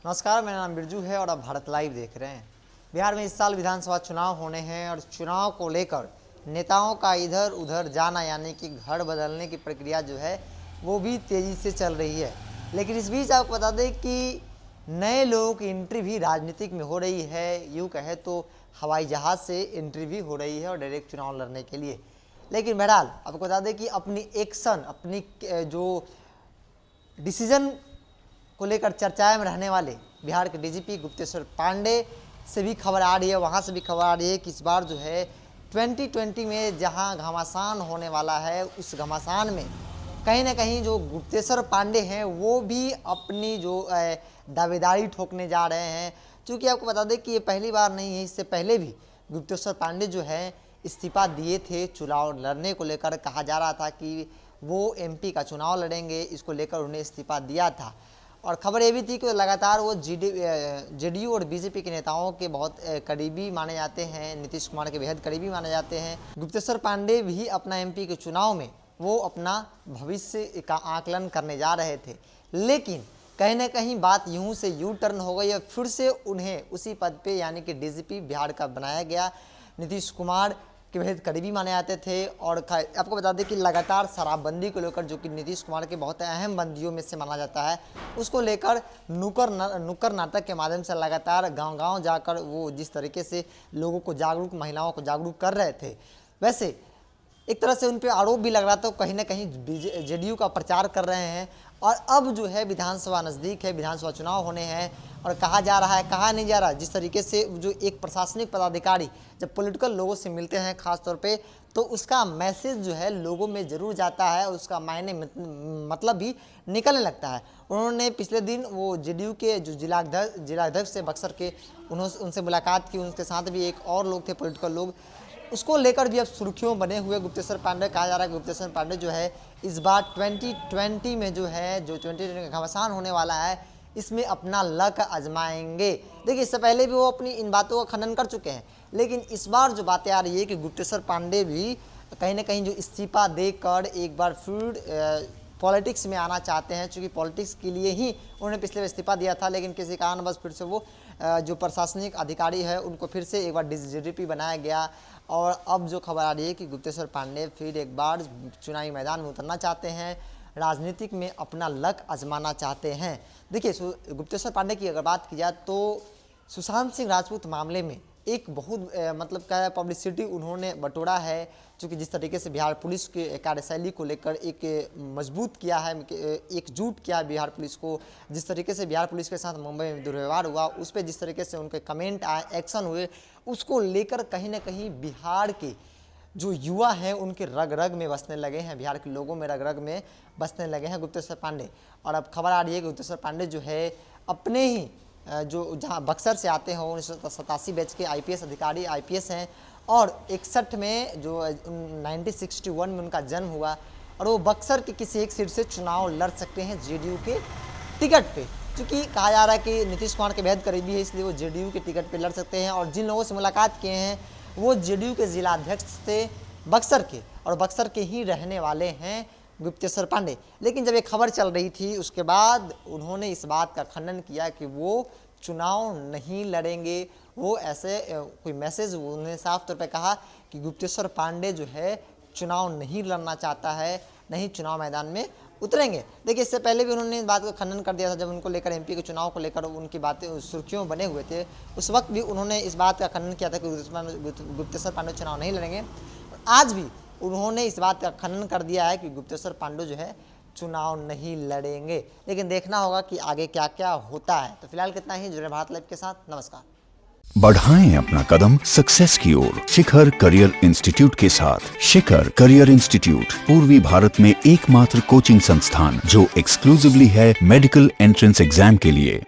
नमस्कार, मेरा नाम बिरजू है और आप भारत लाइव देख रहे हैं। बिहार में इस साल विधानसभा चुनाव होने हैं और चुनाव को लेकर नेताओं का इधर उधर जाना यानी कि घर बदलने की प्रक्रिया जो है वो भी तेज़ी से चल रही है। लेकिन इस बीच आपको बता दें कि नए लोगों की एंट्री भी राजनीतिक में हो रही है। यूँ कहे तो हवाई जहाज़ से एंट्री भी हो रही है और डायरेक्ट चुनाव लड़ने के लिए। लेकिन बहरहाल आपको बता दें कि अपनी एक्शन, अपनी जो डिसीजन को लेकर चर्चाएं में रहने वाले बिहार के डीजीपी गुप्तेश्वर पांडे से भी खबर आ रही है, वहां से भी खबर आ रही है कि इस बार जो है 2020 में जहां घमासान होने वाला है, उस घमासान में कहीं ना कहीं जो गुप्तेश्वर पांडे हैं वो भी अपनी जो दावेदारी ठोकने जा रहे हैं। क्योंकि आपको बता दें कि ये पहली बार नहीं है, इससे पहले भी गुप्तेश्वर पांडे जो है इस्तीफा दिए थे। चुनाव लड़ने को लेकर कहा जा रहा था कि वो एमपी का चुनाव लड़ेंगे, इसको लेकर उन्हें इस्तीफा दिया था। और खबर ये भी थी कि लगातार वो जेडीयू और बीजेपी के नेताओं के बहुत करीबी माने जाते हैं, नीतीश कुमार के बेहद करीबी माने जाते हैं। गुप्तेश्वर पांडे भी अपना एमपी के चुनाव में वो अपना भविष्य का आकलन करने जा रहे थे। लेकिन कहीं ना कहीं बात यूं से यू टर्न हो गई और फिर से उन्हें उसी पद पे यानी कि डीजीपी बिहार का बनाया गया। नीतीश कुमार के बेहद करीबी माने जाते थे और आपको बता दें कि लगातार शराबबंदी को लेकर, जो कि नीतीश कुमार के बहुत अहम बंदियों में से माना जाता है, उसको लेकर नुक्कड़ नाटक के माध्यम से लगातार गांव-गांव जाकर वो जिस तरीके से लोगों को जागरूक, महिलाओं को जागरूक कर रहे थे, वैसे एक तरह से उन पर आरोप भी लग रहा था कहीं ना कहीं जेडीयू का प्रचार कर रहे हैं। और अब जो है विधानसभा नज़दीक है, विधानसभा चुनाव होने हैं और कहा जा रहा है, कहा नहीं जा रहा, जिस तरीके से जो एक प्रशासनिक पदाधिकारी जब पॉलिटिकल लोगों से मिलते हैं खास तौर पे, तो उसका मैसेज जो है लोगों में ज़रूर जाता है, उसका मायने मतलब भी निकलने लगता है। उन्होंने पिछले दिन वो जेडीयू के जो जिलाध्यक्ष से बक्सर के, उनसे मुलाकात की, उनके साथ भी एक और लोग थे पॉलिटिकल लोग, उसको लेकर भी अब सुर्खियों बने हुए गुप्तेश्वर पांडे। कहा जा रहा है कि गुप्तेश्वर पांडे जो है इस बार 2020 में जो है, जो 2020 का घमासान होने वाला है, इसमें अपना लक आजमाएंगे। देखिए, इससे पहले भी वो अपनी इन बातों का खंडन कर चुके हैं, लेकिन इस बार जो बातें आ रही है कि गुप्तेश्वर पांडे भी कहीं ना कहीं जो इस्तीफा देकर एक बार फिर पॉलिटिक्स में आना चाहते हैं। क्योंकि पॉलिटिक्स के लिए ही उन्होंने पिछले बार इस्तीफा दिया था, लेकिन किसी कारणवश फिर से वो जो प्रशासनिक अधिकारी है उनको फिर से एक बार डीजीपी बनाया गया। और अब जो खबर आ रही है कि गुप्तेश्वर पांडे फिर एक बार चुनावी मैदान में उतरना चाहते हैं, राजनीतिक में अपना लक आजमाना चाहते हैं। देखिए, गुप्तेश्वर पांडे की अगर बात की जाए तो सुशांत सिंह राजपूत मामले में एक बहुत मतलब क्या पब्लिसिटी उन्होंने बटोरा है। क्योंकि जिस तरीके से बिहार पुलिस के कार्यशैली को लेकर एक मजबूत किया है, एकजुट किया है बिहार पुलिस को, जिस तरीके से बिहार पुलिस के साथ मुंबई में दुर्व्यवहार हुआ, उस पर जिस तरीके से उनके कमेंट आए, एक्शन हुए, उसको लेकर कहीं ना कहीं बिहार के जो युवा हैं उनके रग रग में बसने लगे हैं, बिहार के लोगों में रग रग में बसने लगे हैं गुप्तेश्वर पांडे। और अब खबर आ रही है कि गुप्तेश्वर पांडे जो है अपने ही जो जहाँ बक्सर से आते हैं, 1987 बैच के आईपीएस अधिकारी, आईपीएस हैं, और 61 में जो 1961 में उनका जन्म हुआ, और वो बक्सर के किसी एक सीट से चुनाव लड़ सकते हैं जेडीयू के टिकट पे। क्योंकि कहा जा रहा है कि नीतीश कुमार के बेहद करीबी है, इसलिए वो जेडीयू के टिकट पे लड़ सकते हैं। और जिन लोगों से मुलाकात किए हैं वो जेडीयू के जिलाध्यक्ष थे बक्सर के, और बक्सर के ही रहने वाले हैं गुप्तेश्वर पांडे। लेकिन जब ये खबर चल रही थी उसके बाद उन्होंने इस बात का खंडन किया कि वो चुनाव नहीं लड़ेंगे। वो ऐसे कोई मैसेज उन्होंने साफ तौर पे कहा कि गुप्तेश्वर पांडे जो है चुनाव नहीं लड़ना चाहता है, नहीं चुनाव मैदान में उतरेंगे। देखिए, इससे पहले भी उन्होंने इस बात का खंडन कर दिया था जब उनको लेकर एमपी के चुनाव को लेकर उनकी बातें सुर्खियों बने हुए थे। उस वक्त भी उन्होंने इस बात का खंडन किया था कि गुप्तेश्वर पांडे चुनाव नहीं लड़ेंगे। आज भी उन्होंने इस बात का खंडन कर दिया है कि गुप्तेश्वर पांडे जो है चुनाव नहीं लड़ेंगे। लेकिन देखना होगा कि आगे क्या क्या होता है। तो फिलहाल कितना ही, जुड़े भारत लाइव के साथ। नमस्कार। बढ़ाएं अपना कदम सक्सेस की ओर शिखर करियर इंस्टीट्यूट के साथ। शिखर करियर इंस्टीट्यूट पूर्वी भारत में एकमात्र कोचिंग संस्थान जो एक्सक्लूसिवली है मेडिकल एंट्रेंस एग्जाम के लिए।